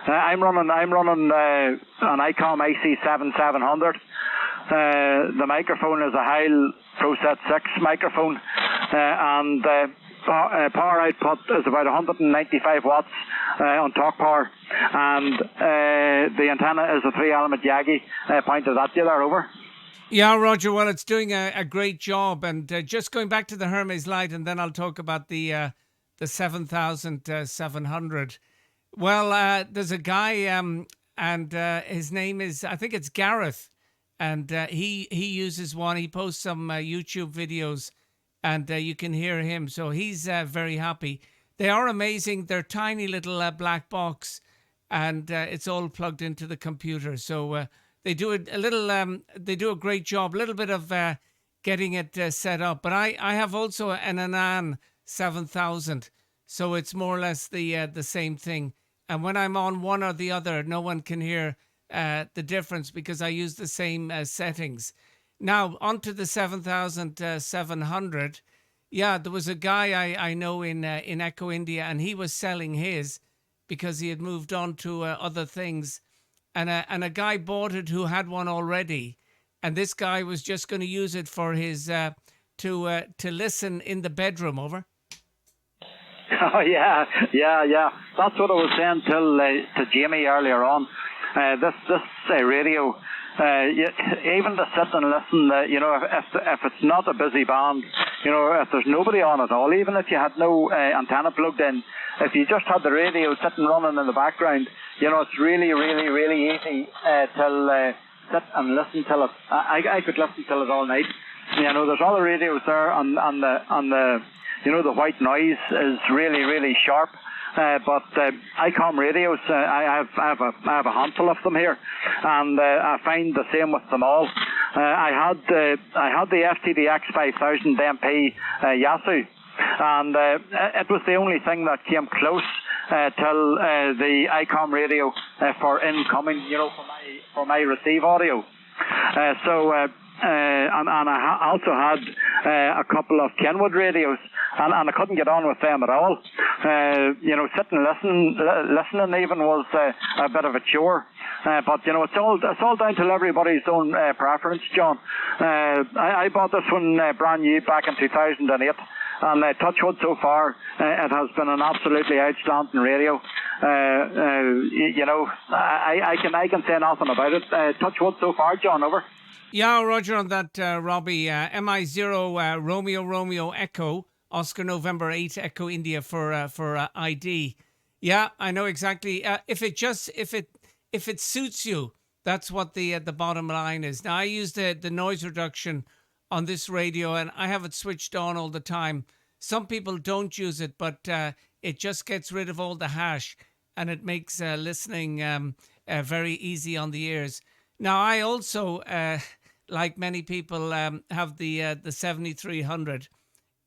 I'm running an ICOM IC7700. The microphone is a Heil ProSet 6 microphone, and power output is about 195 watts on talk power, and the antenna is a 3-element Yagi pointed at you there, over. Yeah, Roger, well, it's doing a great job, and just going back to the Hermes Light, and then I'll talk about the 7700. Well, there's a guy, and his name is, I think it's Gareth, and he uses one. He posts some YouTube videos, and you can hear him. So he's very happy. They are amazing. They're tiny little black box, and it's all plugged into the computer. So they do they do a great job. A little bit of getting it set up. But I have also an Anan 7000, so it's more or less the same thing. And when I'm on one or the other, no one can hear the difference because I use the same settings. Now, onto the 7700. Yeah, there was a guy I know in Echo India, and he was selling his because he had moved on to other things. And a guy bought it who had one already. And this guy was just going to use it for his, to listen in the bedroom, over. Oh, yeah. That's what I was saying to Jamie earlier on. This radio, even to sit and listen, if it's not a busy band, if there's nobody on at all, even if you had no antenna plugged in, if you just had the radio sitting running in the background, it's really, really, really easy to sit and listen till it. I could listen till it all night. There's other radios there, and the the white noise is really, really sharp. But ICOM radios, I have a handful of them here, and I find the same with them all. I had the FTDX 5000 MP Yasu, and it was the only thing that came close till the ICOM radio for incoming, for my receive audio. And I also had a couple of Kenwood radios, and I couldn't get on with them at all. Sitting listening even was a bit of a chore. But it's all down to everybody's own preference, John. I bought this one brand new back in 2008. And touch wood, so far, it has been an absolutely outstanding radio. I can say nothing about it. Touch wood so far, John, over. Yeah, Roger, on that, Robbie. MI0 Romeo Echo, Oscar November 8 Echo India for ID. Yeah, I know exactly. If it suits you, that's what the bottom line is. Now, I use the noise reduction on this radio, and I have it switched on all the time. Some people don't use it, but it just gets rid of all the hash, and it makes listening very easy on the ears. Now, I also, like many people, have the 7300.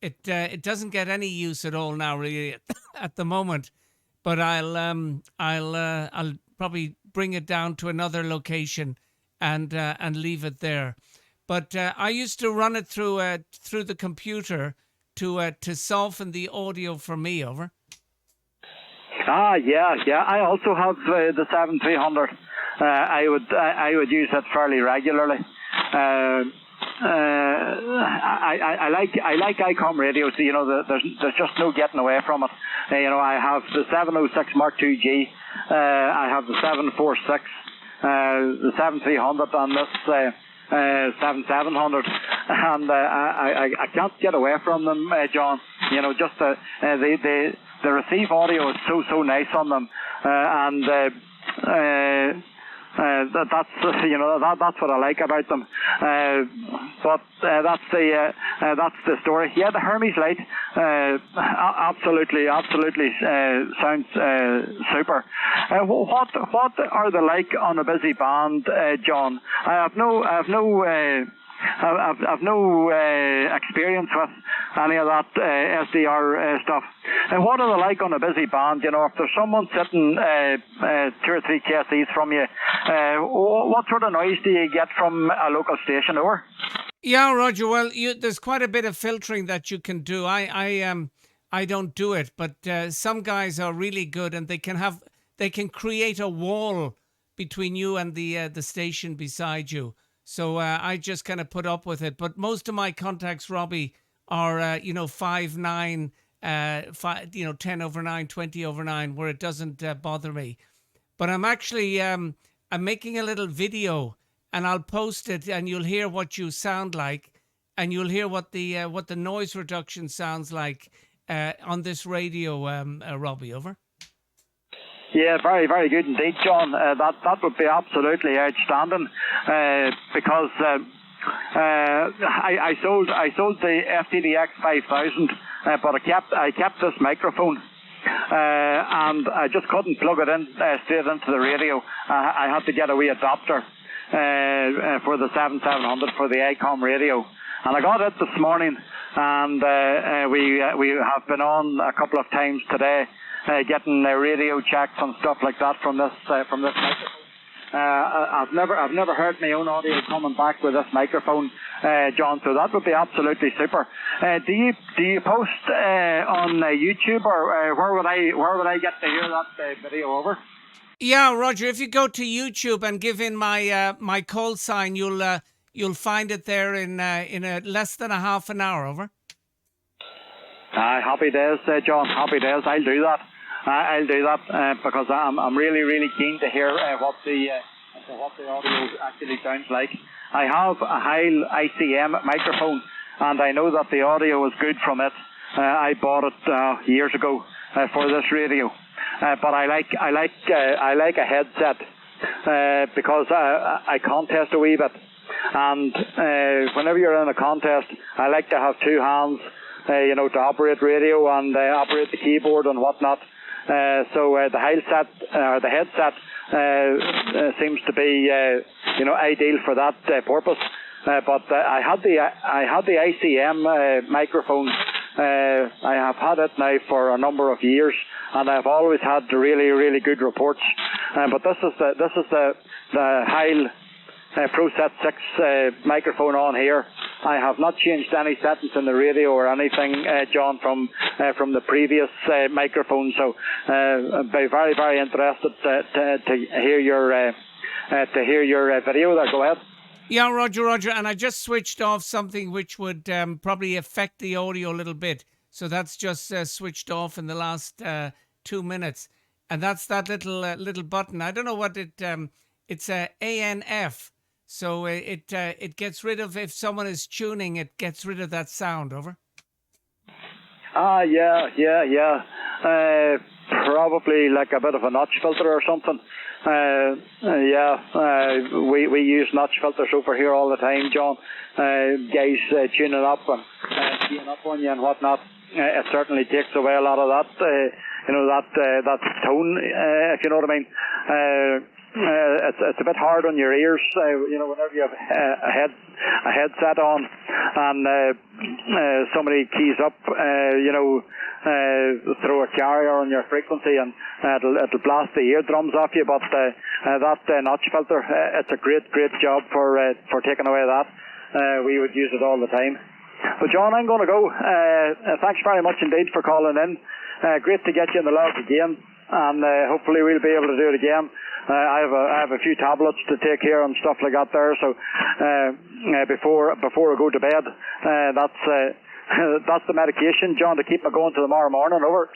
It doesn't get any use at all now, really, at the moment. But I'll probably bring it down to another location and leave it there. But I used to run it through the computer to soften the audio for me, over. Yeah. I also have the 7300. I would use it fairly regularly. I like ICOM radios. There's just no getting away from it. I have the 706 Mark II-G. I have the 746, the 7300, and this 7700, and I can't get away from them, John. Just the receive audio is so nice on them, and that's what I like about them. But that's the story. Yeah, the Hermes Light absolutely sounds super. What are they like on a busy band, John? I've no experience with any of that SDR stuff. And what are they like on a busy band? If there's someone sitting 2 or 3 KSEs from you, what sort of noise do you get from a local station, over? Yeah, Roger. Well, there's quite a bit of filtering that you can do. I don't do it, but some guys are really good, and they they can create a wall between you and the station beside you. So I just kind of put up with it. But most of my contacts, Robbie, are 5, 9, 10 over 9, 20 over 9, where it doesn't bother me. But I'm actually I'm making a little video, and I'll post it, and you'll hear what you sound like, and you'll hear what the noise reduction sounds like on this radio, Robbie. Over. Yeah, very, very good indeed, John. That would be absolutely outstanding, because I sold the FTDX 5000, but I kept this microphone, and I just couldn't plug it in straight into the radio. I had to get a wee adapter for the 7700 for the ICOM radio, and I got it this morning, and we have been on a couple of times today. Getting radio checks and stuff like that from this microphone. I've never heard my own audio coming back with this microphone, John. So that would be absolutely super. Do you post on YouTube, or where would I get to hear that video over? Yeah, Roger. If you go to YouTube and give in my call sign, you'll find it there in less than a half an hour. Over. Happy days, John. Happy days. I'll do that. I'll do that because I'm really, really keen to hear what the audio actually sounds like. I have a Heil ICM microphone, and I know that the audio is good from it. I bought it years ago for this radio, but I like a headset because I contest a wee bit, and whenever you're in a contest, I like to have two hands. To operate radio and operate the keyboard and whatnot. So the headset seems to be ideal for that purpose. But I had the ICM microphone. I have had it now for a number of years, and I've always had the really, really good reports. But this is the Heil Pro Set 6 microphone on here. I have not changed any settings in the radio or anything, John, from the previous microphone. So I'd be very, very interested to hear your video there. Go ahead. Yeah, Roger, and I just switched off something which would probably affect the audio a little bit. So that's just switched off in the last 2 minutes, and that's that little button. I don't know what it's a ANF. So it gets rid of, if someone is tuning, it gets rid of that sound. Over. Yeah. Probably like a bit of a notch filter or something. We use notch filters over here all the time, John. Guys tuning up and keying up on you and whatnot. It certainly takes away a lot of that, that tone, if you know what I mean. It's a bit hard on your ears, whenever you have a headset on, and somebody keys up, throw a carrier on your frequency, and it'll blast the eardrums off you. But that notch filter, it's a great job for taking away that. We would use it all the time. But John, I'm going to go. Thanks very much indeed for calling in. Great to get you in the log again, and hopefully we'll be able to do it again. I have a few tablets to take here and stuff like that there. So before I go to bed, that's the medication, John, to keep me going till tomorrow morning. Over.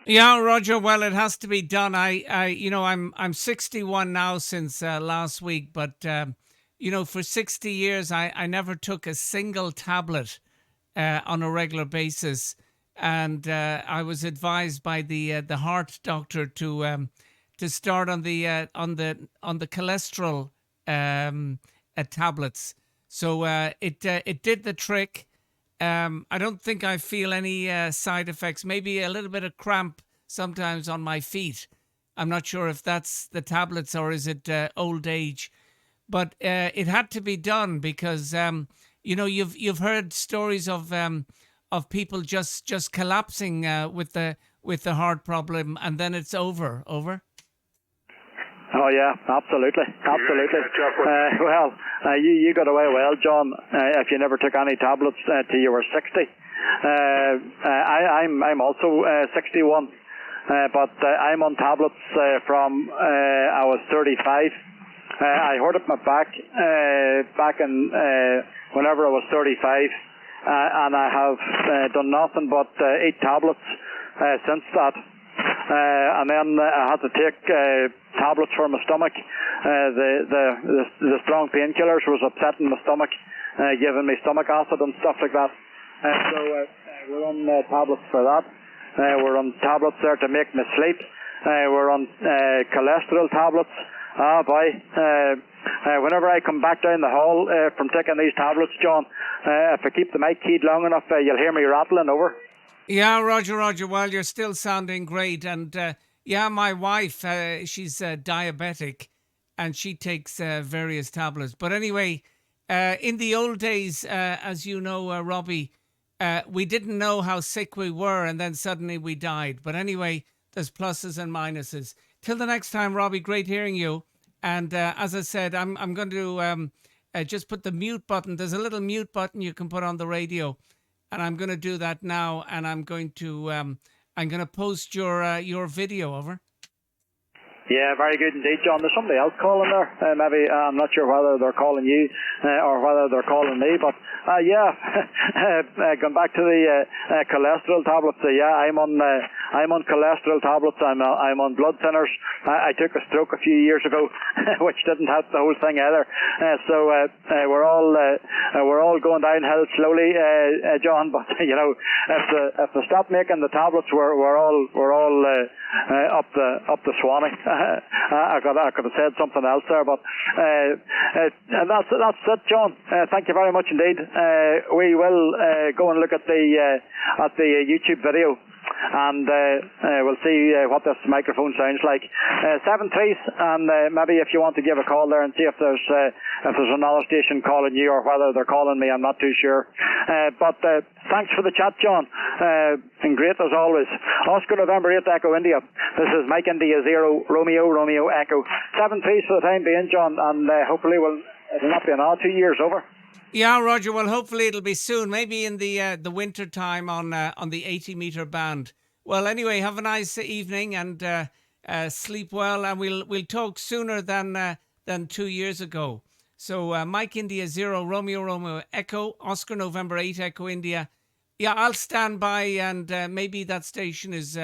Yeah, Roger. Well, it has to be done. I'm 61 now since last week, but for 60 years I never took a single tablet on a regular basis, and I was advised by the heart doctor to start on the cholesterol tablets. So it did the trick. I don't think I feel any side effects. Maybe a little bit of cramp sometimes on my feet. I'm not sure if that's the tablets or is it old age. But it had to be done because you've heard stories of people just collapsing with the heart problem, and then it's over. Oh yeah, absolutely. You got away well, John. If you never took any tablets till you were 60, I'm also 61. but I'm on tablets from I was 35. I hurt up my back in whenever I was 35, and I have done nothing but eat tablets since that. And then I had to take tablets for my stomach. The strong painkillers was upsetting my stomach, giving me stomach acid and stuff like that. So we're on tablets for that. We're on tablets there to make me sleep. We're on cholesterol tablets. Ah, boy. Whenever I come back down the hall from taking these tablets, John, if I keep the mic keyed long enough, you'll hear me rattling over. Yeah, Roger. Well, you're still sounding great. And yeah, my wife, she's diabetic and she takes various tablets. But anyway, in the old days, as you know, Robbie, we didn't know how sick we were and then suddenly we died. But anyway, there's pluses and minuses. Till the next time, Robbie, great hearing you. And as I said, I'm going to just put the mute button. There's a little mute button you can put on the radio. And I'm going to do that now. And I'm going to post your video, over. Yeah, very good indeed, John. There's somebody else calling there. Maybe I'm not sure whether they're calling you or whether they're calling me. But yeah, going back to the cholesterol tablets. Yeah, I'm on cholesterol tablets. I'm on blood thinners. I took a stroke a few years ago, which didn't help the whole thing either. So we're all going downhill slowly, John. But you know, if they stop making the tablets, we're all up the Swanee. I could have said something else there, but and that's it, John. Thank you very much indeed. We will go and look at the YouTube video, and we'll see what this microphone sounds like. 7-3s, and maybe if you want to give a call there and see if there's another station calling you or whether they're calling me, I'm not too sure. But thanks for the chat, John. And great as always. Oscar November 8 Echo India. This is Mike India 0 Romeo Echo. 7-3s for the time being, John, and hopefully it'll not be another 2 years over. Yeah, Roger. Well, hopefully it'll be soon. Maybe in the winter time on the 80-meter band. Well, anyway, have a nice evening and sleep well. And we'll talk sooner than 2 years ago. So Mike India 0 Romeo Echo Oscar November 8 Echo India. Yeah, I'll stand by and maybe that station is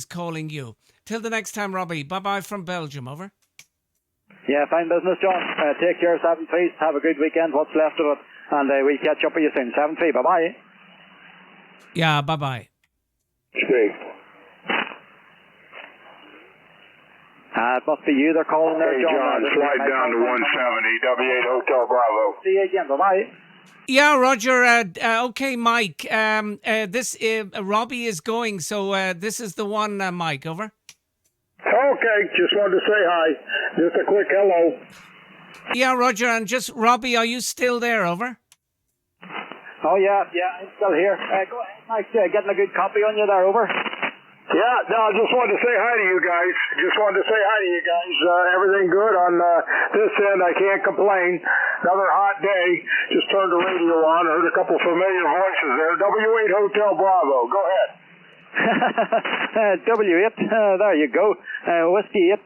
calling you. Till the next time, Robbie. Bye bye from Belgium. Over. Yeah, fine business, John. Take care, 7-3. Have a good weekend, what's left of it. And we'll catch up with you soon. 7-3, bye-bye. Yeah, bye-bye. Speak. It must be you they're calling there, Hey, John. Slide down to 170, W8 Hotel Bravo. See you again, bye-bye. Yeah, Roger. Okay, Mike. This Robbie is going, so this is the one, Mike. Over. Okay, just wanted to say hi. Just a quick hello. Yeah, Roger, and just Robbie, are you still there? Over. Oh yeah, I'm still here. Go ahead, Mike. Getting a good copy on you there. Over. Yeah, no, I just wanted to say hi to you guys. Everything good on this end. I can't complain. Another hot day. Just turned the radio on. Heard a couple familiar voices there. W8 Hotel Bravo. Go ahead. W8, there you go. Whiskey 8,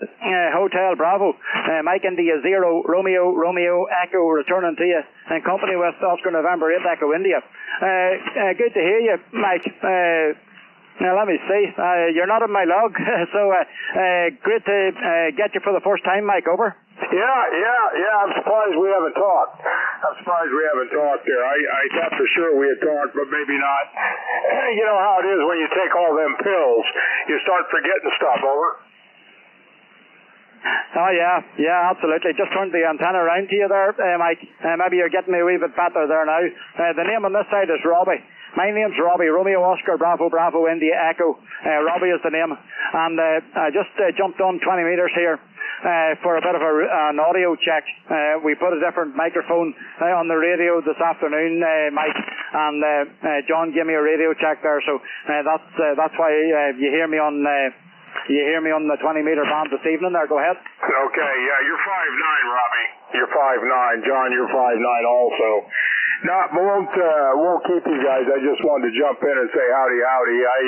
Hotel Bravo. Mike India 0 Romeo Echo returning to you in company with Oscar November 8 Echo India. Good to hear you, Mike. Now let me see. You're not in my log, so great to get you for the first time, Mike. Over. Yeah. I'm surprised we haven't talked. There. I thought for sure we had talked, but maybe not. You know how it is when you take all them pills. You start forgetting stuff. Over. Oh yeah, absolutely. Just turned the antenna around to you there, Mike. Maybe you're getting me a wee bit better there now. The name on this side is Robbie. My name's Robbie, Romeo Oscar Bravo India Echo. Robbie is the name. And I just jumped on 20 metres here for a bit of an audio check. We put a different microphone on the radio this afternoon, Mike, and John gave me a radio check there. So that's why you hear me on the 20-metre band this evening there. Go ahead. Okay, yeah, you're 5'9", Robbie. You're 5'9". John, you're 5'9" also. No, won't keep you guys. I just wanted to jump in and say howdy. I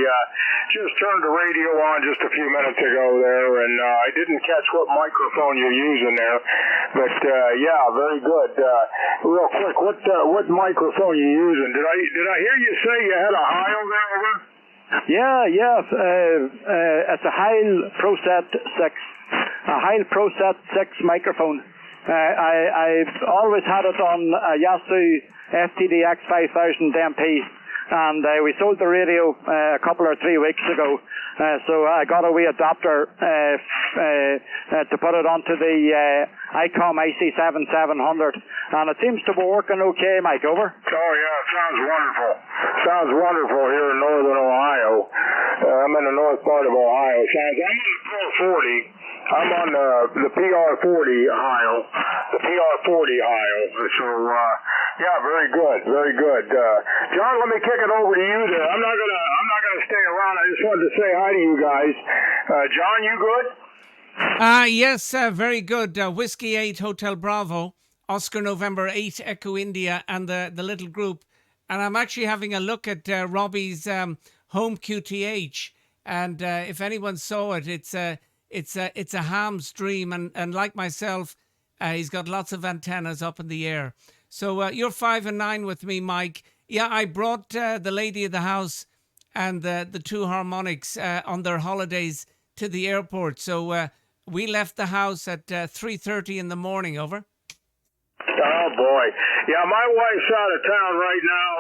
just turned the radio on just a few minutes ago there, and I didn't catch what microphone you're using there, but yeah, very good. Real quick, what microphone you using? Did I hear you say you had a Heil there, over? Yeah. It's a Heil ProSet 6. A Heil ProSet 6 microphone. I've always had it on a Yasu FTDX 5000 MP, and we sold the radio a couple or 3 weeks ago. So I got a wee adapter to put it onto the ICOM IC7700, and it seems to be working okay, Mike, over. Oh yeah, it sounds wonderful. Sounds wonderful here in northern Ohio. I'm in the north part of Ohio. I'm on the Pro 40. I'm on the PR40 Heil. The PR40 Heil. So yeah, very good. John, let me kick it over to you there. I'm not gonna stay around. I just wanted to say hi to you guys. John, you good? Yes, very good. Whiskey 8 Hotel Bravo, Oscar November 8 Echo India, and the little group. And I'm actually having a look at Robbie's home QTH, and if anyone saw it, it's a ham's dream, and like myself, he's got lots of antennas up in the air. So you're 5 and 9 with me, Mike. Yeah, I brought the lady of the house and the two harmonics on their holidays to the airport. So we left the house at 3:30 in the morning, over. Oh, boy. Yeah, my wife's out of town right now.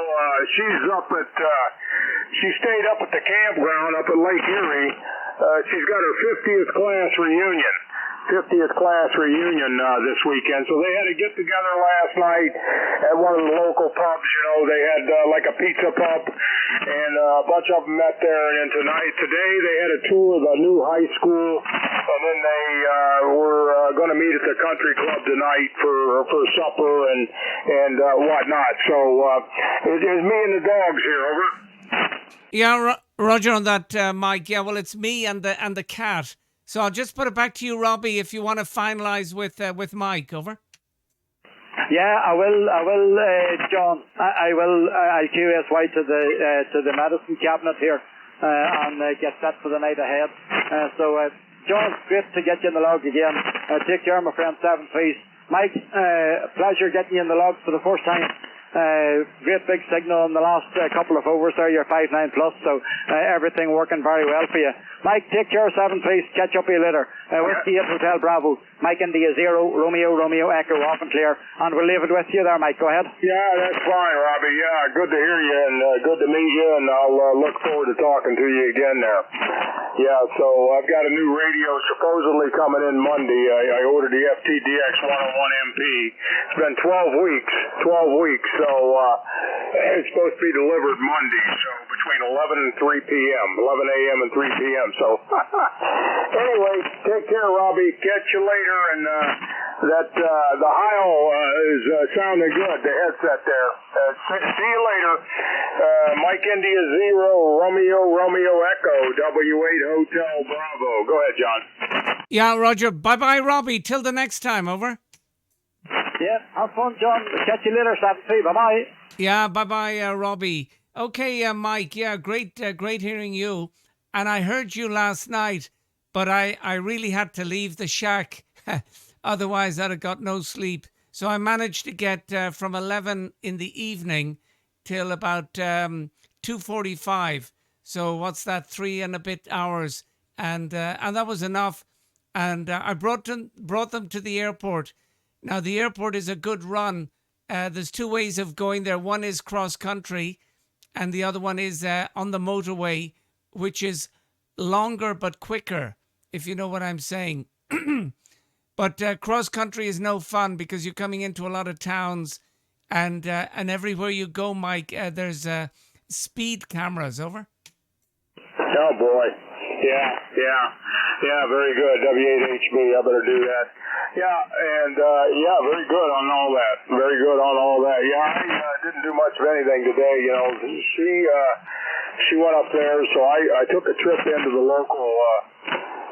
She stayed up at the campground up at Lake Erie. She's got her 50th class reunion this weekend. So they had a get-together last night at one of the local pubs. You know, they had like a pizza pub, and a bunch of them met there. And then today they had a tour of the new high school, and then they were going to meet at the country club tonight for supper and whatnot. So it was me and the dogs here, over. Yeah, Roger on that, Mike. Yeah, well, it's me and the cat. So I'll just put it back to you, Robbie, if you want to finalise with Mike, over. Yeah, I will, John. I will. I'll QSY to the medicine cabinet here and get set for the night ahead. So, John, great to get you in the log again. Take care, my friend. 7-3. Mike, pleasure getting you in the log for the first time. Great big signal in the last couple of overs there. You're 5-9 plus, so everything working very well for you. Mike, take care, 7-3. Catch up with you later. Whiskey 8 Hotel Bravo. Mike India 0 Romeo Echo off and clear. And we'll leave it with you there, Mike. Go ahead. Yeah, that's fine, Robbie. Yeah, good to hear you and good to meet you. And I'll look forward to talking to you again there. Yeah, so I've got a new radio supposedly coming in Monday. I ordered the FTDX 101 MP. It's been 12 weeks. So it's supposed to be delivered Monday. So between 11 and 3 p.m., 11 a.m. and 3 p.m. So anyway, take care, Robbie. Catch you later. And the Heil is sounding good, the headset there. See you later. Mike India 0 Romeo Echo W8 Hotel Bravo. Go ahead, John. Yeah, Roger. Bye-bye, Robbie. Till the next time, over. Yeah, have fun, John. Catch you later, 7-3. Bye-bye. Yeah, bye-bye, Robbie. Okay, Mike. Yeah, great hearing you. And I heard you last night, but I really had to leave the shack. Otherwise, I'd have got no sleep. So I managed to get from 11 in the evening till about 2:45. So what's that? 3 and a bit hours, and that was enough. And I brought them to the airport. Now the airport is a good run. There's two ways of going there. One is cross country, and the other one is on the motorway, which is longer but quicker, if you know what I'm saying. But cross country is no fun because you're coming into a lot of towns, and everywhere you go, Mike, there's speed cameras. Over. Oh boy, yeah, very good. W8HB, I better do that. Yeah, and very good on all that. Very good on all that. Yeah, I didn't do much of anything today. You know, she went up there, so I took a trip into the local.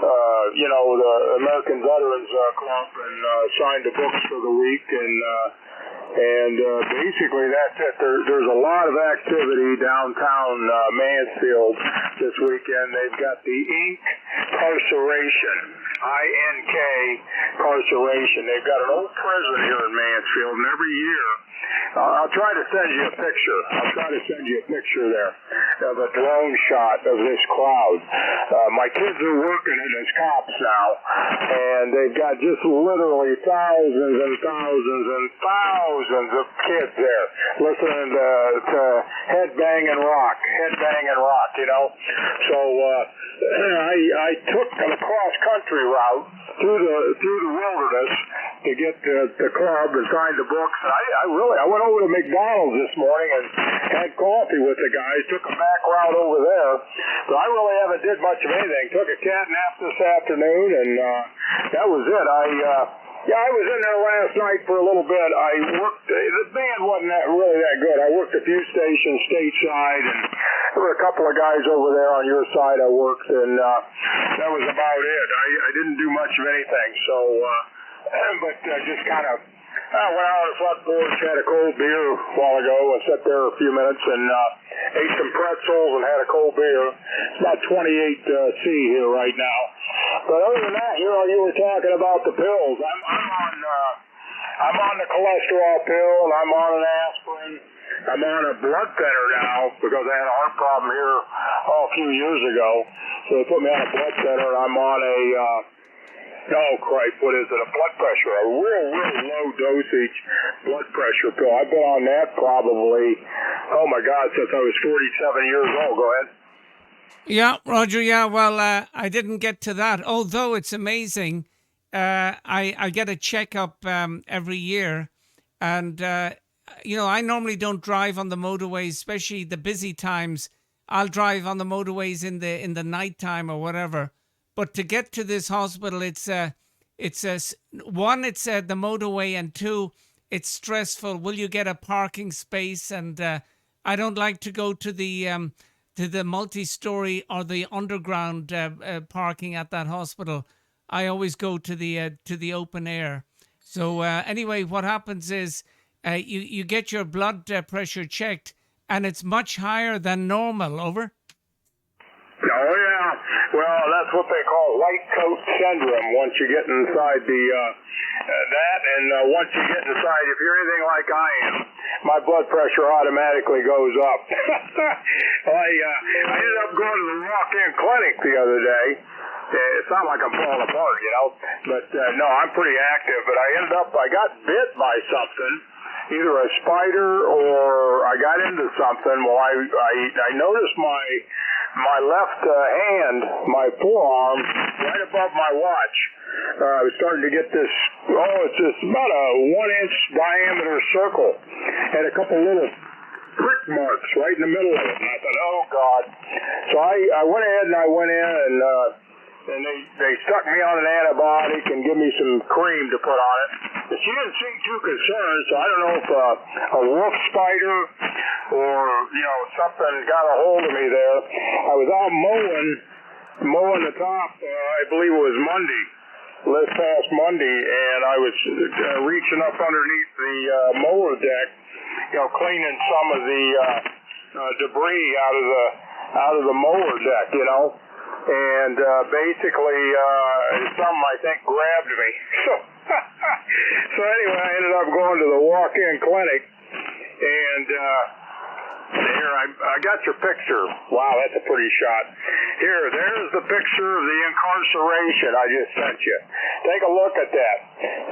The American Veterans Club and signed the books for the week, and And basically that's it. There's a lot of activity downtown Mansfield this weekend. They've got the Incarceration, I-N-K, Carceration. They've got an old prison here in Mansfield, and every year, I'll try to send you a picture. There of a drone shot of this crowd. My kids are working as cops now, and they've got just literally thousands and thousands and thousands of kids there listening to headbanging rock, you know. So I took a cross-country route through the wilderness to get to the club and sign the books. I went over to McDonald's this morning and had coffee with the guys, took a back route over there. But I really haven't did much of anything. Took a cat nap this afternoon, and that was it. I was in there last night for a little bit. I worked, the band wasn't really that good. I worked a few stations stateside, and there were a couple of guys over there on your side I worked, and that was about it. I didn't do much of anything, so, but just kind of went out on the front porch, had a cold beer a while ago, and sat there a few minutes and ate some pretzels and had a cold beer. It's about 28 C here right now. But other than that, you were talking about the pills. I'm on the cholesterol pill, and I'm on an aspirin. I'm on a blood thinner now because I had a heart problem here a few years ago. So they put me on a blood thinner, and I'm on a what is it? A blood pressure, a real low dosage blood pressure pill. I've been on that probably, since I was 47 years old. Go ahead. Yeah, Roger. Yeah, well, I didn't get to that. Although it's amazing, I get a checkup every year, and I normally don't drive on the motorways, especially the busy times. I'll drive on the motorways in the nighttime or whatever. But to get to this hospital, it's the motorway, and two, it's stressful. Will you get a parking space? And I don't like to go to the multi-story or the underground parking at that hospital. I always go to the open air. So anyway, what happens is you get your blood pressure checked, and it's much higher than normal. Over. Oh, yeah. Well, that's what they call white coat syndrome once you get inside once you get inside, if you're anything like I am, my blood pressure automatically goes up. I ended up going to the walk-in clinic the other day. It's not like I'm falling apart, but no, I'm pretty active. But I got bit by something, either a spider or I got into something. Well, I noticed my left hand, my forearm, right above my watch. I was starting to get this, it's just about a 1-inch diameter circle. Had a couple little prick marks right in the middle of it. And I thought, oh, God. So I went ahead and I went in and they stuck me on an antibiotic and give me some cream to put on it. But she didn't seem too concerned, so I don't know if a wolf spider or, something got a hold of me there. I was out mowing the top, I believe it was this past Monday, and I was reaching up underneath the mower deck, cleaning some of the debris out of the mower deck, and basically something I think grabbed me. So anyway, I ended up going to the walk-in clinic, and here I got your picture. Wow, that's a pretty shot. There's the picture of the incarceration I just sent you. Take a look at that.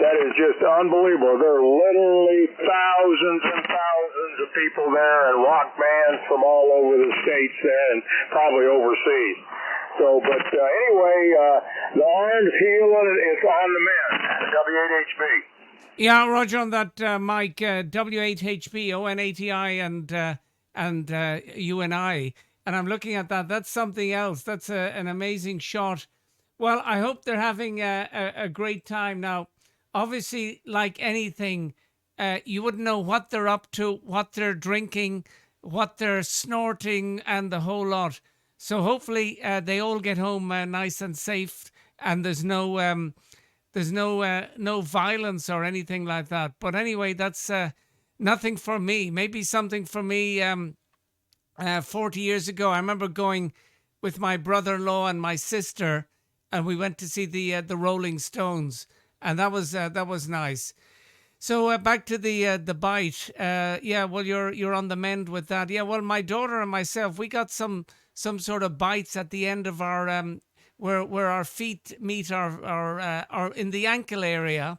That is just unbelievable. There are literally thousands and thousands of people there, and rock bands from all over the states there, and probably overseas. So, but anyway, the arm's healing is on the mend. W8HB. Yeah, Roger, on that, Mike, W8HB, ONATI, and UNI. And I'm looking at that. That's something else. That's an amazing shot. Well, I hope they're having a great time. Now, obviously, like anything, you wouldn't know what they're up to, what they're drinking, what they're snorting, and the whole lot. So hopefully they all get home nice and safe, and there's no violence or anything like that. But anyway, that's nothing for me. Maybe something for me 40 years ago. I remember going with my brother-in-law and my sister, and we went to see the Rolling Stones, and that was nice. So back to the bite. Yeah, well, you're on the mend with that. Yeah, well, my daughter and myself, we got some sort of bites at the end of our where our feet meet our in the ankle area,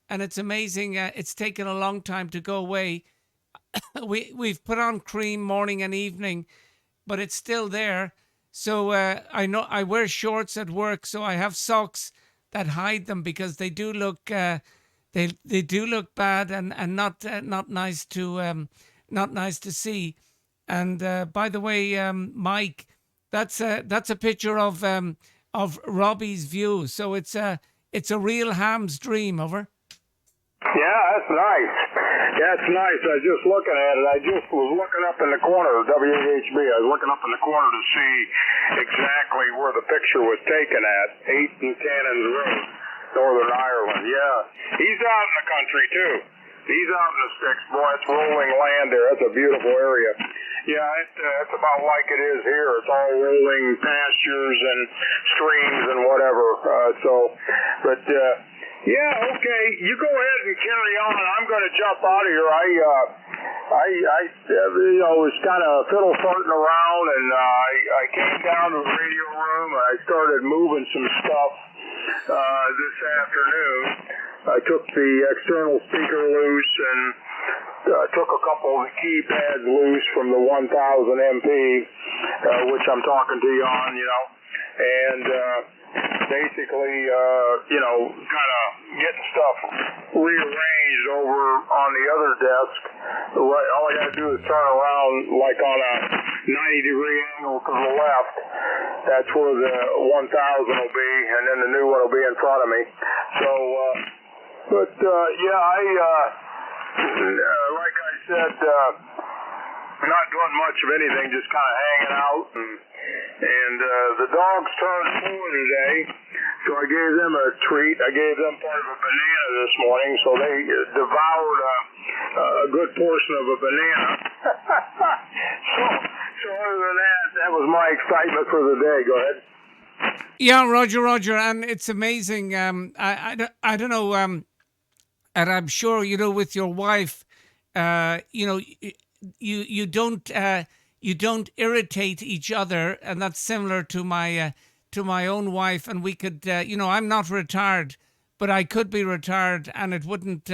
and it's amazing. It's taken a long time to go away. We've put on cream morning and evening, but it's still there. So I know I wear shorts at work, so I have socks that hide them because they do look they do look bad and not nice to see. And by the way, Mike, that's a picture of Robbie's view. So it's a real ham's dream. Over. Yeah, that's nice. That's nice. I was just looking at it. I just was looking up in the corner of W8HB. I was looking up in the corner to see exactly where the picture was taken at, 8 and Cannons Road, Northern Ireland. Yeah. He's out in the country, too. He's out in the sticks. Boy, it's rolling land there. That's a beautiful area. Yeah, it's about like it is here. It's all rolling pastures and streams and whatever. Yeah, okay. You go ahead and carry on. I'm going to jump out of here. I was kind of fiddle farting around, and I came down to the radio room, and I started moving some stuff this afternoon. I took the external speaker loose and took a couple of the keypads loose from the 1000 MP, which I'm talking to you on, and basically, kind of getting stuff rearranged over on the other desk. All I got to do is turn around like on a 90-degree angle to the left. That's where the 1000 will be, and then the new one will be in front of me. So, like I said, not doing much of anything, just kind of hanging out. And the dogs turned 4 today, so I gave them a treat. I gave them part of a banana this morning, so they devoured a good portion of a banana. so other than that was my excitement for the day. Go ahead. Yeah, Roger, and it's amazing. I don't know, and I'm sure with your wife, you don't irritate each other, and that's similar to my own wife. And we could, I'm not retired, but I could be retired, and it wouldn't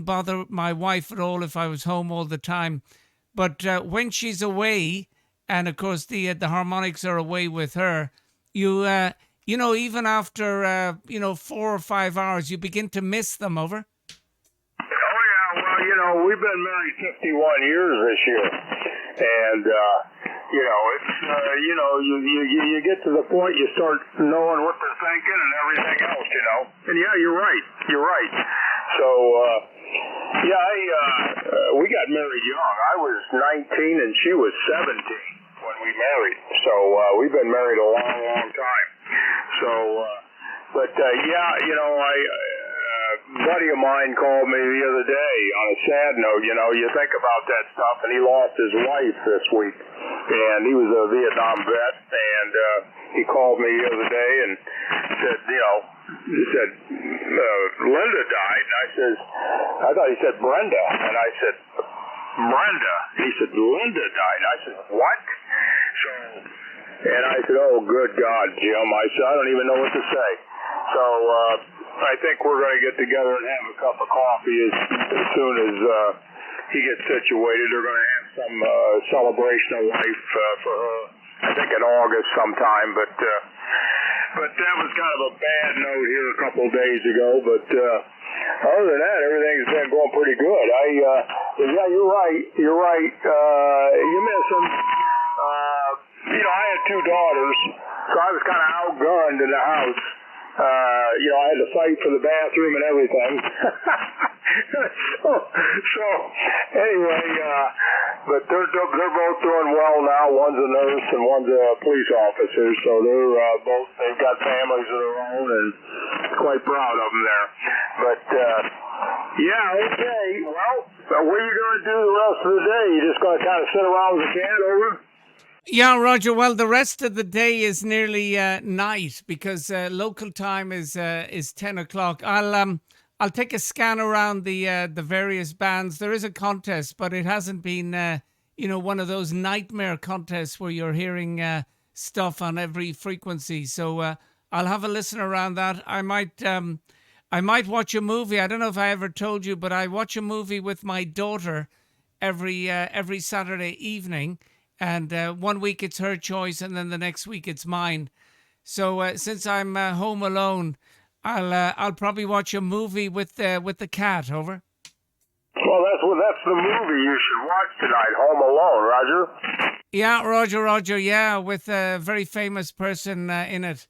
bother my wife at all if I was home all the time. But when she's away, and of course the harmonics are away with her, even after 4 or 5 hours, you begin to miss them. Over. Oh yeah, well, we've been married 51 years this year. And, it's, you get to the point you start knowing what they're thinking and everything else, And yeah, you're right. So, we got married young. I was 19 and she was 17 when we married. So, we've been married a long, long time. So, a buddy of mine called me the other day on a sad note. You think about that stuff, and he lost his wife this week, and he was a Vietnam vet, and he called me the other day and said, Linda died, and I thought he said Brenda, and I said, Brenda. He said, Linda died. I said, what? And I said, oh, good God, Jim. I said, I don't even know what to say. So, I think we're going to get together and have a cup of coffee as soon as he gets situated. They're going to have some celebration of life for her, I think in August sometime. But that was kind of a bad note here a couple of days ago. But other than that, everything's been going pretty good. Yeah, you're right. You miss them. I had 2 daughters, so I was kind of outgunned in the house. I had to fight for the bathroom and everything. so anyway, but they're both doing well now. One's a nurse and one's a police officer. So they've got families of their own, and quite proud of them there. But okay. Well, what are you going to do the rest of the day? You just going to kind of sit around with the cat over? Yeah, Roger. Well, the rest of the day is nearly night because local time is 10 o'clock. I'll take a scan around the various bands. There is a contest, but it hasn't been one of those nightmare contests where you're hearing stuff on every frequency. So I'll have a listen around that. I might watch a movie. I don't know if I ever told you, but I watch a movie with my daughter every Saturday evening. And 1 week it's her choice, and then the next week it's mine. So since I'm home alone, I'll probably watch a movie with the cat. Over. Well, that's the movie you should watch tonight, Home Alone, Roger. Yeah, Roger. Yeah, with a very famous person in it.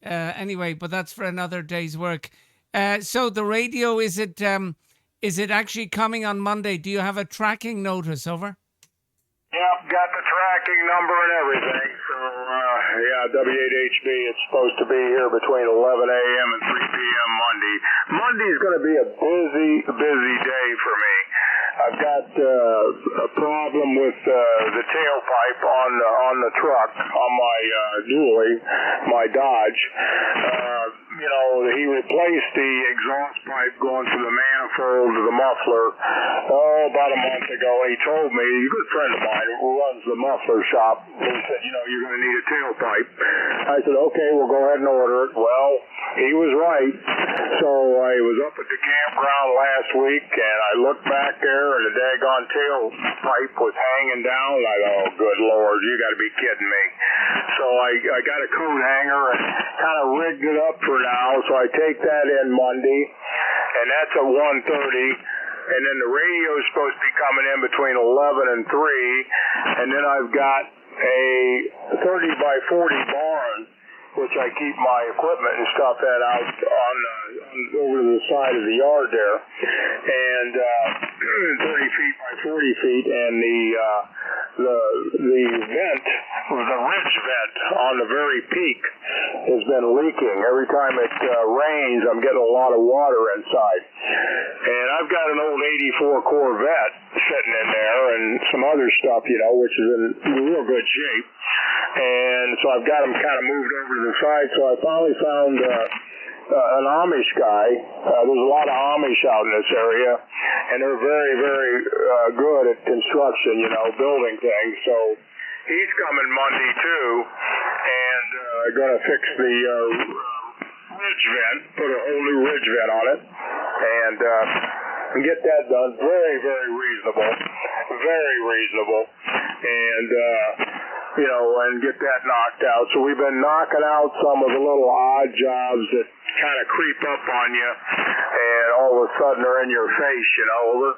Anyway, but that's for another day's work. So the radio, is it actually coming on Monday? Do you have a tracking notice? Over. Yep, got the tracking number and everything. So, W8HB, it's supposed to be here between 11 a.m. and 3 p.m. Monday. Monday's going to be a busy day for me. I've got a problem with the tailpipe on the truck, on my dually, my Dodge. He replaced the exhaust pipe going from the manifold to the muffler about a month ago. He told me, a good friend of mine who runs the muffler shop, he said, you're going to need a tailpipe. I said, okay, we'll go ahead and order it. Well, he was right. So I was up at the campground last week, and I looked back there, and the daggone tailpipe was hanging down. I thought, oh, good Lord, you got to be kidding me. So I got a coat hanger and kind of rigged it up for now. So I take that in Monday, and that's at 1:30. And then the radio is supposed to be coming in between 11 and 3. And then I've got a 30 by 40 barn, which I keep my equipment and stuff out on over to the side of the yard there, and 30 feet by 40 feet, and the vent, or the ridge vent on the very peak, has been leaking. Every time it rains, I'm getting a lot of water inside, and I've got an old '84 Corvette sitting in there, and some other stuff, which is in real good shape. And so I've got them kind of moved over to the side. So I finally found an Amish guy. There's a lot of Amish out in this area, and they're very, very good at construction, building things. So he's coming Monday too, and going to fix the ridge vent, put a whole new ridge vent on it, and get that done. Very, very reasonable. Very reasonable. And and get that knocked out. So we've been knocking out some of the little odd jobs that kind of creep up on you, and all of a sudden they're in your face, over.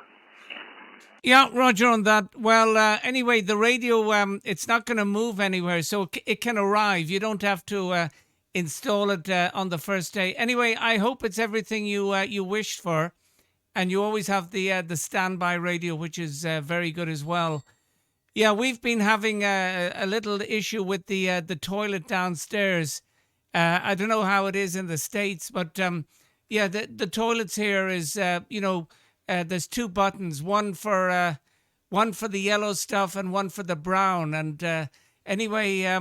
Yeah, Roger, on that. Well, anyway, the radio, it's not going to move anywhere, so it can arrive. You don't have to install it on the first day. Anyway, I hope it's everything you wished for, and you always have the standby radio, which is very good as well. Yeah, we've been having a little issue with the toilet downstairs. I don't know how it is in the States, but the toilets here is there's two buttons, one for the yellow stuff and one for the brown. And anyway,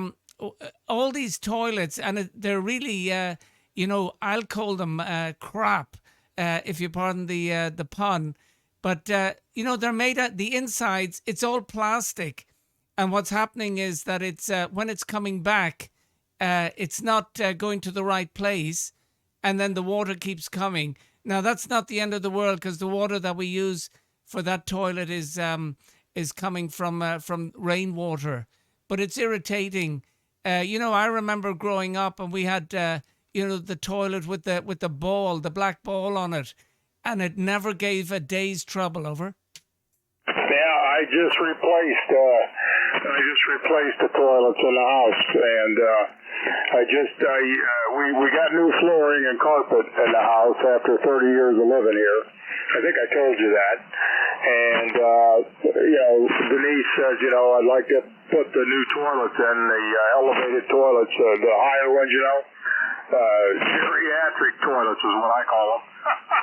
all these toilets, and they're really I'll call them crap, if you pardon the pun. But, they're made out, the insides, it's all plastic. And what's happening is that it's when it's coming back, it's not going to the right place. And then the water keeps coming. Now, that's not the end of the world, because the water that we use for that toilet is coming from rainwater. But it's irritating. I remember growing up, and we had, the toilet with the ball, the black ball on it. And it never gave a day's trouble, over. Yeah, I just replaced the toilets in the house, and we got new flooring and carpet in the house after 30 years of living here. I think I told you that. And Denise says, I'd like to put the new toilets in, the elevated toilets, the higher ones, geriatric toilets is what I call them.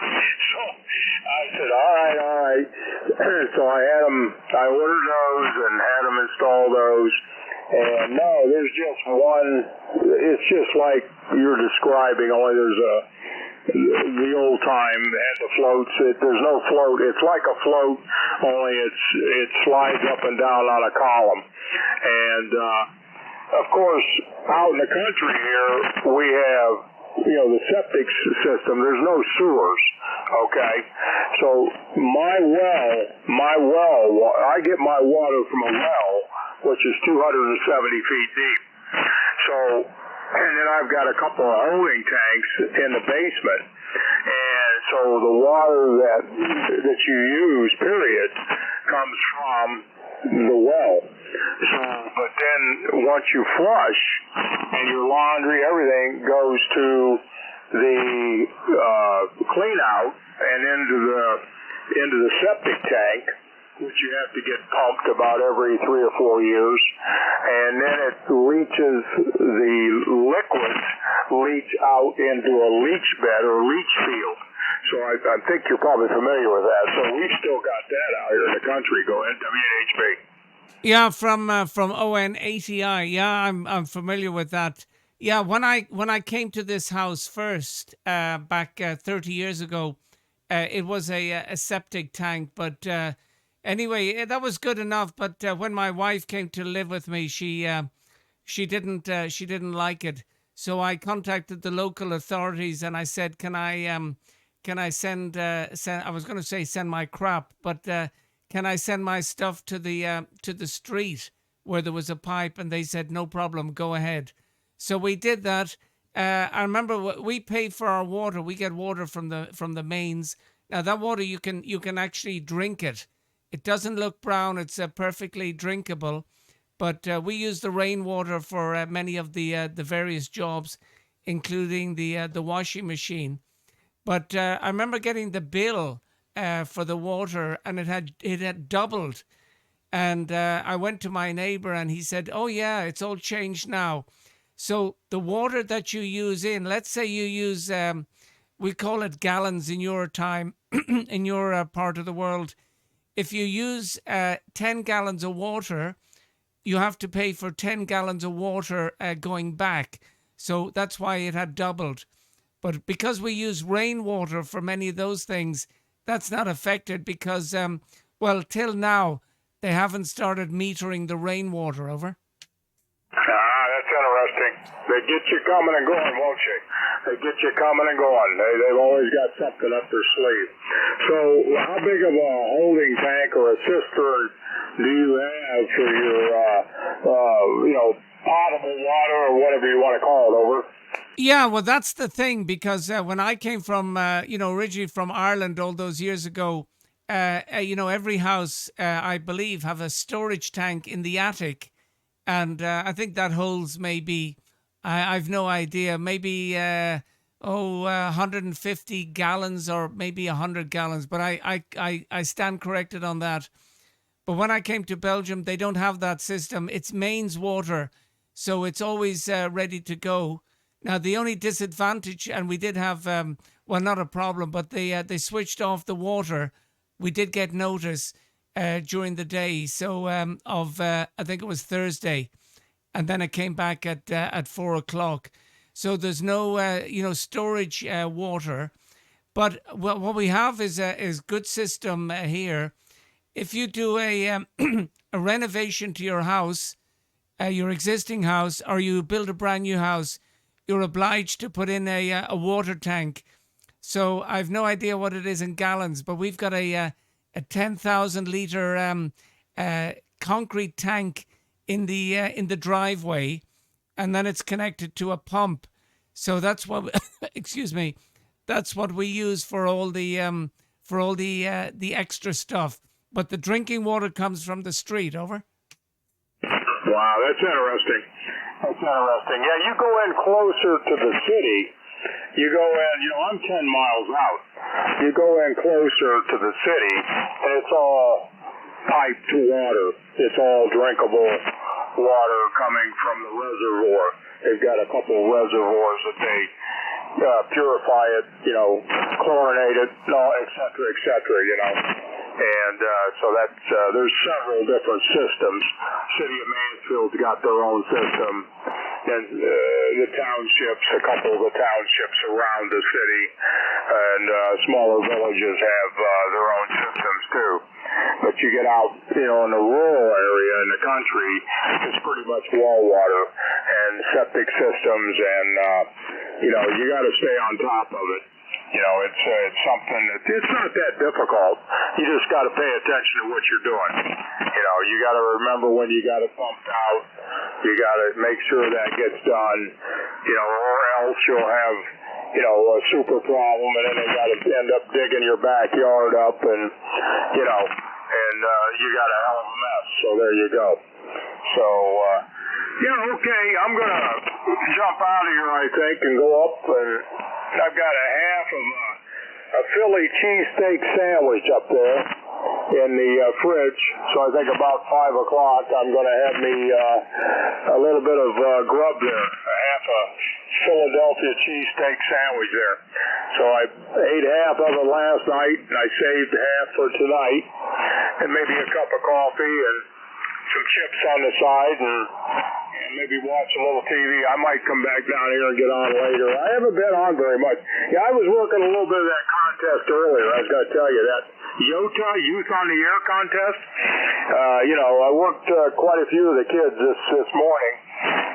So I said, all right. So I ordered those and had them install those. And no, there's just one. It's just like you're describing, only there's the old time and the floats. There's no float. It's like a float, only it slides up and down on a column. And of course, out in the country here, we have the septic system. There's no sewers. Okay, so my well, I get my water from a well, which is 270 feet deep. So, and then I've got a couple of holding tanks in the basement. And so the water that you use, period, comes from the well. So, but then once you flush and your laundry, everything goes to the clean out and into the septic tank, which you have to get pumped about every 3 or 4 years, and then it leaches, the liquids leach out into a leach bed or leach field. So I think you're probably familiar with that. So we've still got that out here in the country going, WHB. Yeah, from ON80I. Yeah, I'm familiar with that. Yeah, when I came to this house first back 30 years ago, it was a septic tank, but anyway, that was good enough. But when my wife came to live with me, she didn't like it. So I contacted the local authorities and I said, can I send I was going to say send my crap, but can I send my stuff to the street where there was a pipe? And they said, no problem, go ahead. So we did that. I remember we pay for our water. We get water from the mains. Now that water you can actually drink it. It doesn't look brown. It's perfectly drinkable. But we use the rainwater for many of the various jobs, including the washing machine. But I remember getting the bill for the water, and it had doubled. And I went to my neighbor, and he said, "Oh yeah, it's all changed now." So the water that you use let's say you use, we call it gallons in your time, in your part of the world. If you use 10 gallons of water, you have to pay for 10 gallons of water going back. So that's why it had doubled. But because we use rainwater for many of those things, that's not affected because, till now, they haven't started metering the rainwater, over. That's interesting. They get you coming and going, won't you? They get you coming and going. They've always got something up their sleeve. So how big of a holding tank or a cistern do you have for your, potable water or whatever you want to call it, over? Yeah, well, that's the thing, because when I came from, originally from Ireland all those years ago, every house, I believe, have a storage tank in the attic. And I think that holds maybe, I've no idea, maybe 150 gallons or maybe 100 gallons. But I stand corrected on that. But when I came to Belgium, they don't have that system. It's mains water, so it's always ready to go. Now, the only disadvantage, and we did have, not a problem, but they switched off the water. We did get notice during the day, so I think it was Thursday, and then it came back at 4 o'clock. So there's no storage water, but what we have is good system here. If you do a renovation to your house, your existing house, or you build a brand new house, you're obliged to put in a water tank. So I've no idea what it is in gallons, but we've got a 10,000 liter concrete tank in the driveway, and then it's connected to a pump. So that's what that's what we use for all the extra stuff. But the drinking water comes from the street, over. Wow, that's interesting. That's interesting. Yeah, you go in closer to the city. You go in, I'm 10 miles out. You go in closer to the city, and it's all piped water. It's all drinkable water coming from the reservoir. They've got a couple of reservoirs that they purify it, chlorinate it, et cetera, And so that's there's several different systems. City of Mansfield's got their own system, and the townships, a couple of the townships around the city, and smaller villages have their own systems too. But you get out, in the rural area in the country, it's pretty much well water and septic systems, and you got to stay on top of it. It's something that it's not that difficult. You just got to pay attention to what you're doing. You got to remember when you got it pumped out. You got to make sure that gets done. Or else you'll have a super problem, and then they got to end up digging your backyard up, and you got a hell of a mess. So there you go. So okay, I'm gonna jump out of here, I think, and go up, and I've got a half of a Philly cheesesteak sandwich up there in the fridge. So I think about 5 o'clock I'm going to have me a little bit of grub there, a half a Philadelphia cheesesteak sandwich there. So I ate half of it last night, and I saved half for tonight, and maybe a cup of coffee and some chips on the side, and maybe watch a little TV. I might come back down here and get on later. I haven't been on very much. Yeah, I was working a little bit of that contest earlier. I was going to tell you that YOTA, Youth on the Air contest. I worked quite a few of the kids this morning,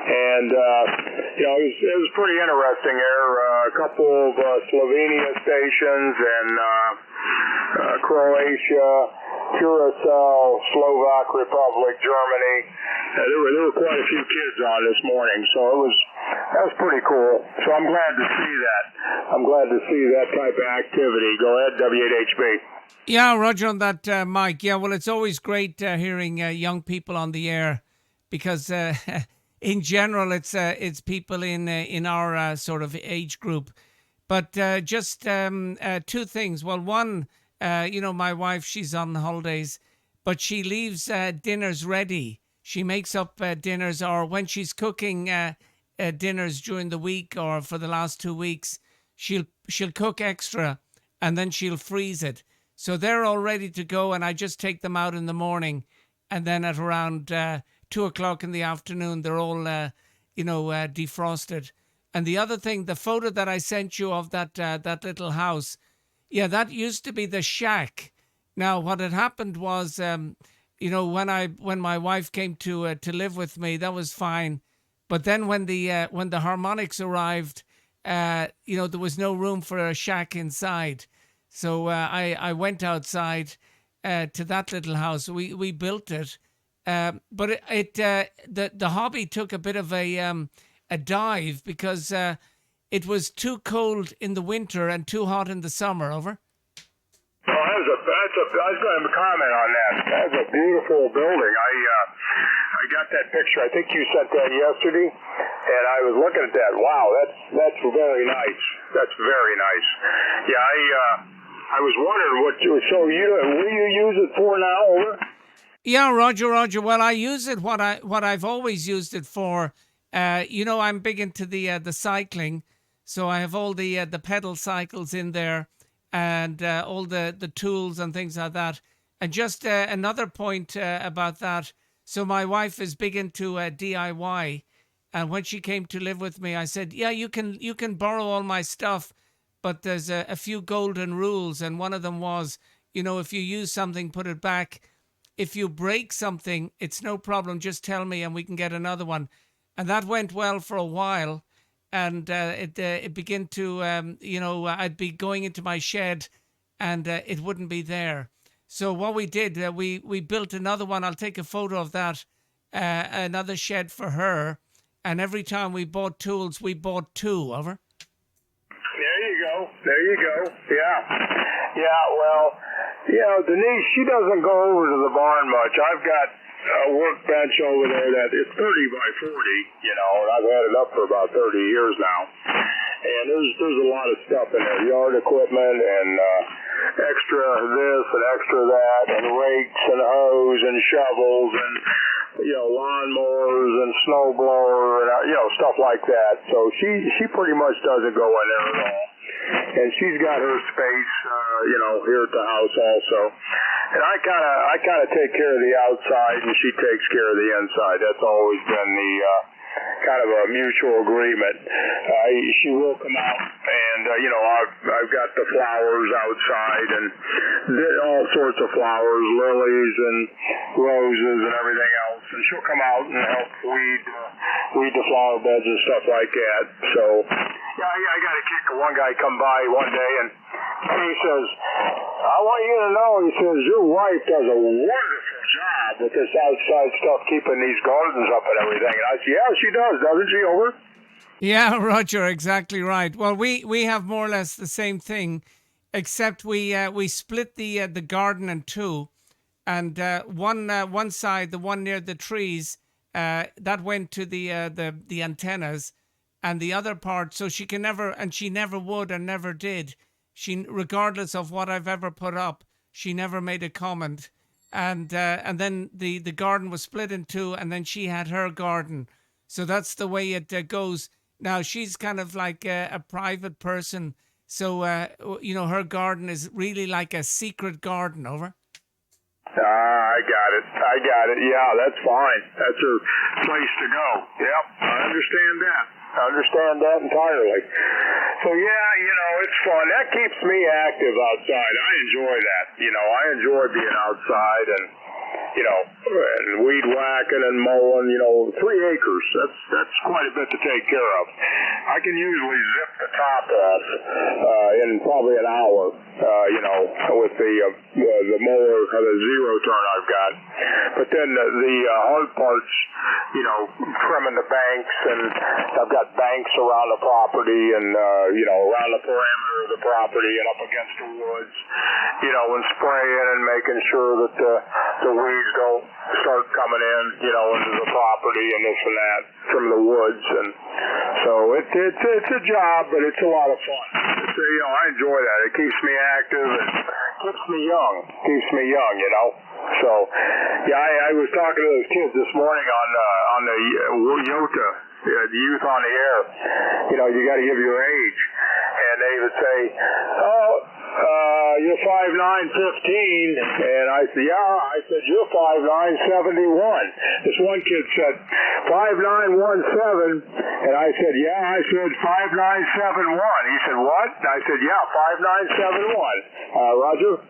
and it was pretty interesting there. A couple of Slovenia stations and Croatia, Curacao, Slovak Republic, Germany. There were quite a few kids on this morning, so that was pretty cool. So I'm glad to see that. I'm glad to see that type of activity. Go ahead, W8HB. Yeah, Roger on that, Mike. Yeah, well, it's always great hearing young people on the air, because in general it's people in our sort of age group. But just two things. Well, one, my wife, she's on holidays, but she leaves dinners ready. She makes up dinners, or when she's cooking dinners during the week or for the last 2 weeks, she'll cook extra, and then she'll freeze it. So they're all ready to go, and I just take them out in the morning, and then at around 2 o'clock in the afternoon, they're all defrosted. And the other thing, the photo that I sent you of that little house, yeah, that used to be the shack. Now, what had happened was, when my wife came to live with me, that was fine. But then when the harmonics arrived, there was no room for a shack inside. So I went outside to that little house. We built it, but the hobby took a bit of a dive, because it was too cold in the winter and too hot in the summer. Over. Well, I was going to comment on that. That's a beautiful building. I got that picture. I think you sent that yesterday, and I was looking at that. Wow, that's very nice. That's very nice. Yeah, I was wondering what you use it for now, over? Yeah, Roger. Well, I use it what I've always used it for. I'm big into the cycling, so I have all the pedal cycles in there, and all the tools and things like that. And just another point about that. So my wife is big into DIY, and when she came to live with me, I said, yeah, you can borrow all my stuff, but there's a few golden rules, and one of them was, if you use something, put it back. If you break something, it's no problem. Just tell me, and we can get another one. And that went well for a while, and it began to, I'd be going into my shed, and it wouldn't be there. So what we did, we built another one. I'll take a photo of that, another shed for her. And every time we bought tools, we bought two. Over. There you go. Yeah, well, Denise, she doesn't go over to the barn much. I've got a workbench over there that is 30 by 40, and I've had it up for about 30 years now. And there's a lot of stuff in there, yard equipment and extra this and extra that, and rakes and hoes and shovels and lawnmowers and snowblower and, stuff like that. So she pretty much doesn't go in there at all. And she's got her space, here at the house also. And I kind of take care of the outside, and she takes care of the inside. That's always been the kind of a mutual agreement. She will come out, and I've got the flowers outside, and all sorts of flowers, lilies and roses and everything else. And she'll come out and help weed the flower beds and stuff like that. So I got a kicker. One guy come by one day, and he says, "I want you to know," he says, "your wife does a wonderful job with this outside stuff, keeping these gardens up and everything." And I said, "Yeah, she does, doesn't she, Over?" Yeah, Roger, exactly right. Well, we have more or less the same thing, except we split the garden in two, and one side, the one near the trees, that went to the antennas, and the other part, so she never would and never did. She, regardless of what I've ever put up, she never made a comment. And then the garden was split in two, and then she had her garden. So that's the way it goes. Now, she's kind of like a private person. So, her garden is really like a secret garden, Over. I got it. Yeah, that's fine. That's her place to go. Yep, I understand that. I understand that entirely. So, it's fun. That keeps me active outside. I enjoy that. I enjoy being outside and weed whacking and mowing, 3 acres. That's quite a bit to take care of. I can usually zip the top off in probably an hour, with the mower, the zero turn I've got. But then the hard parts, trimming the banks, and I've got banks around the property and, around the perimeter of the property and up against the woods, and spraying and making sure that the weeds don't start coming in, into the property and this and that from the woods. And so it's a job, but it's a lot of fun. I enjoy that. It keeps me active and keeps me young. So, I was talking to those kids this morning on the YOTA, the Youth on the Air. You got to give your age. And they would say, you're 5'9", 15. And I said, yeah. I said, you're 5'9", 71. This one kid said, 5'9", 17. And I said, yeah. I said, 5'9", 71. He said, what? I said, yeah, 5'9", 71. Roger?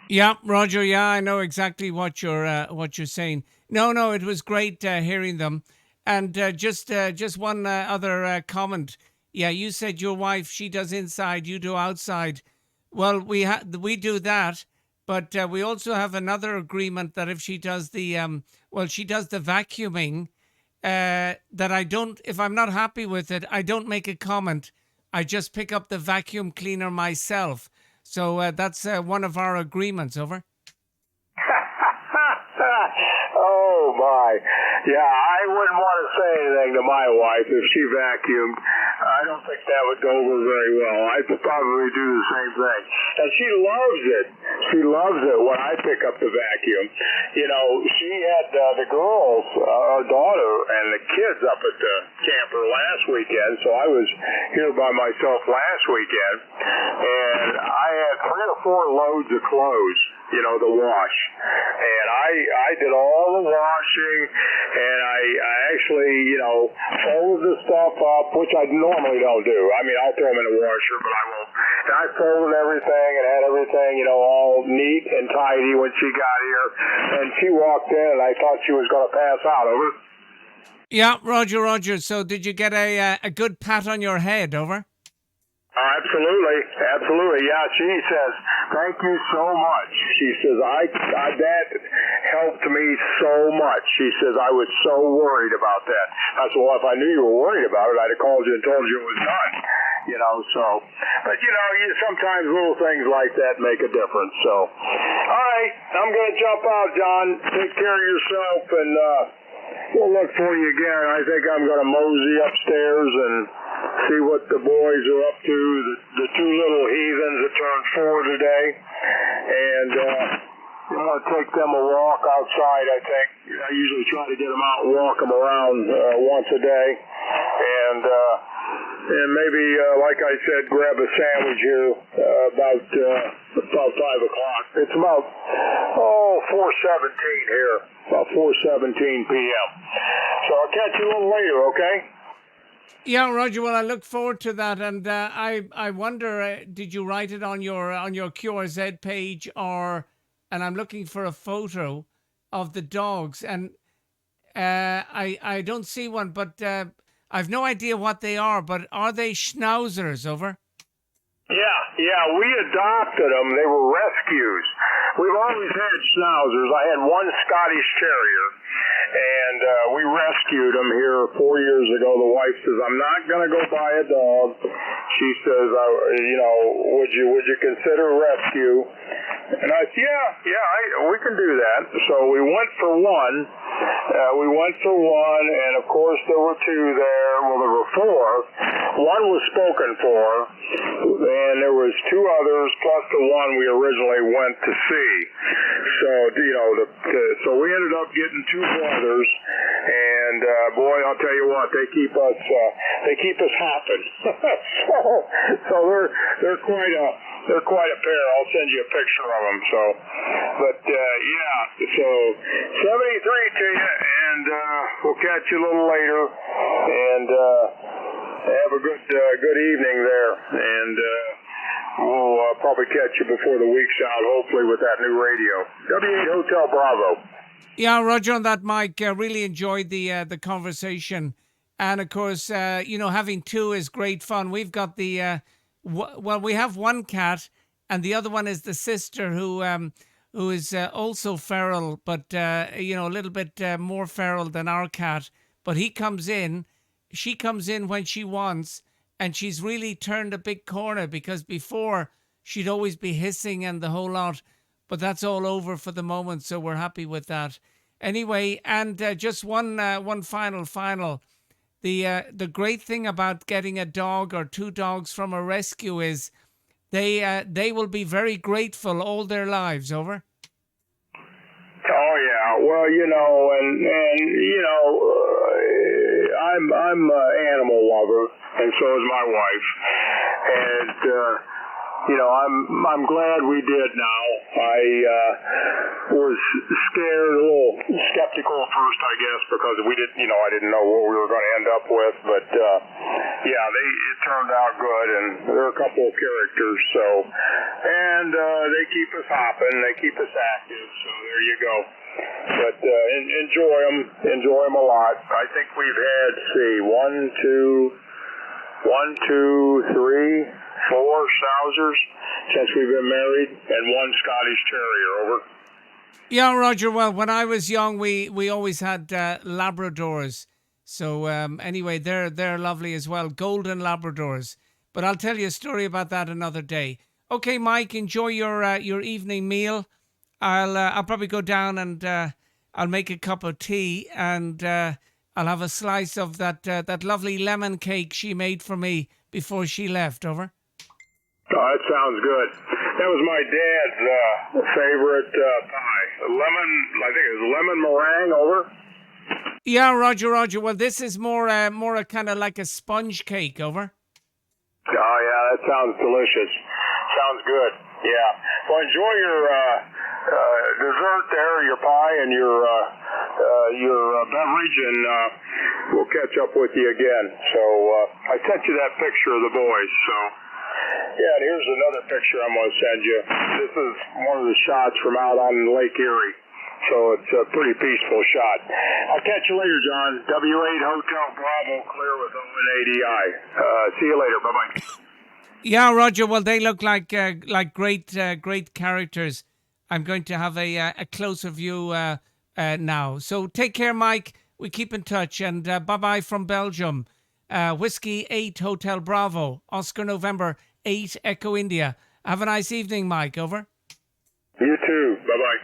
Yeah, Roger. Yeah, I know exactly what you're saying. No, it was great hearing them. And just one other comment. Yeah, you said your wife, she does inside, you do outside. Well, we do that, but we also have another agreement that if she does she does the vacuuming, that if I'm not happy with it, I don't make a comment. I just pick up the vacuum cleaner myself. So that's one of our agreements, Over. Oh, my. Yeah, I wouldn't want to say anything to my wife if she vacuumed. I don't think that would go over very well. I'd probably do the same thing. And she loves it. She loves it when I pick up the vacuum. She had the girls, our daughter, and the kids up at the camper last weekend, so I was here by myself last weekend, and I had 3 or 4 loads of clothes, to wash. And I did all the washing, and I actually, folded the stuff up, which I normally don't do. I mean, I'll throw them in the washer, but I won't. And I folded everything and had everything, all neat and tidy when she got here. And she walked in, and I thought she was going to pass out. Over. Yeah, Roger. So did you get a good pat on your head, Over? Absolutely. Yeah, she says, thank you so much. She says, that helped me so much. She says, I was so worried about that. I said, well, if I knew you were worried about it, I'd have called you and told you it was done. But sometimes little things like that make a difference. So, all right, I'm going to jump out, John. Take care of yourself, and we'll look for you again. I think I'm going to mosey upstairs and see what the boys are up to. The 2 little heathens that turned 4 today. And You want to take them a walk outside, I think. I usually try to get them out and walk them around once a day. And maybe, like I said, grab a sandwich here about 5 o'clock. It's about, 4:17 here, about 4:17 p.m. So I'll catch you a little later, okay? Yeah, Roger. Well, I look forward to that, and I wonder, did you write it on your QRZ page, or? And I'm looking for a photo of the dogs, and I don't see one, but I've no idea what they are. But are they schnauzers? Over? Yeah, we adopted them. They were rescues. We've always had schnauzers. I had one Scottish Terrier, and we rescued them here 4 years ago. The wife says, "I'm not going to go buy a dog." She says, would you consider rescue? And I said, yeah, we can do that. So we went for one. And of course there were two there. Well, there were four. One was spoken for, and there was two others plus the one we originally went to see. So so we ended up getting two brothers, and boy, I'll tell you what, they keep us hopping. so they're quite a pair. I'll send you a picture of them. So, but so 73 to you, and we'll catch you a little later, and have a good evening there, and we'll probably catch you before the week's out, hopefully with that new radio. W8 Hotel Bravo. Yeah, Roger, on that, Mike. Really enjoyed the conversation, and of course, having two is great fun. We've got the we have one cat, and the other one is the sister who is also feral, but a little bit more feral than our cat. But she comes in when she wants, and she's really turned a big corner, because before she'd always be hissing and the whole lot. But that's all over for the moment, so we're happy with that. Anyway, and just one final. The great thing about getting a dog or two dogs from a rescue is they will be very grateful all their lives. Over. Oh yeah, well I'm an animal lover, and so is my wife, and I'm glad we did now. I was scared, a little skeptical at first, I guess, because we didn't, I didn't know what we were going to end up with. But it turned out good, and they're a couple of characters. So, and they keep us hopping, they keep us active. So there you go. But enjoy them a lot. I think we've had, one, two, three, four Schnauzers since we've been married, and one Scottish Terrier. Over. Yeah, Roger. Well, when I was young, we always had Labradors. So anyway, they're lovely as well, golden Labradors. But I'll tell you a story about that another day. Okay, Mike, enjoy your evening meal. I'll probably go down and I'll make a cup of tea, and I'll have a slice of that lovely lemon cake she made for me before she left. Over. Oh, that sounds good. That was my dad's favorite pie. I think it was lemon meringue. Over. Yeah, Roger. Well, this is more a kind of like a sponge cake. Over. Oh yeah, that sounds delicious. Sounds good. Yeah. Well, enjoy your dessert there, your pie, and your beverage, and we'll catch up with you again. So I sent you that picture of the boys. So yeah, and here's another picture I'm going to send you. This is one of the shots from out on Lake Erie. So it's a pretty peaceful shot. I'll catch you later, John. W8 Hotel Bravo, clear with ON80I. See you later. Bye-bye. Yeah, Roger. Well, they look like great characters. I'm going to have a closer view now. So take care, Mike. We keep in touch, and bye-bye from Belgium. Whiskey 8 Hotel Bravo, Oscar November 8 Echo India. Have a nice evening, Mike. Over. You too. Bye-bye.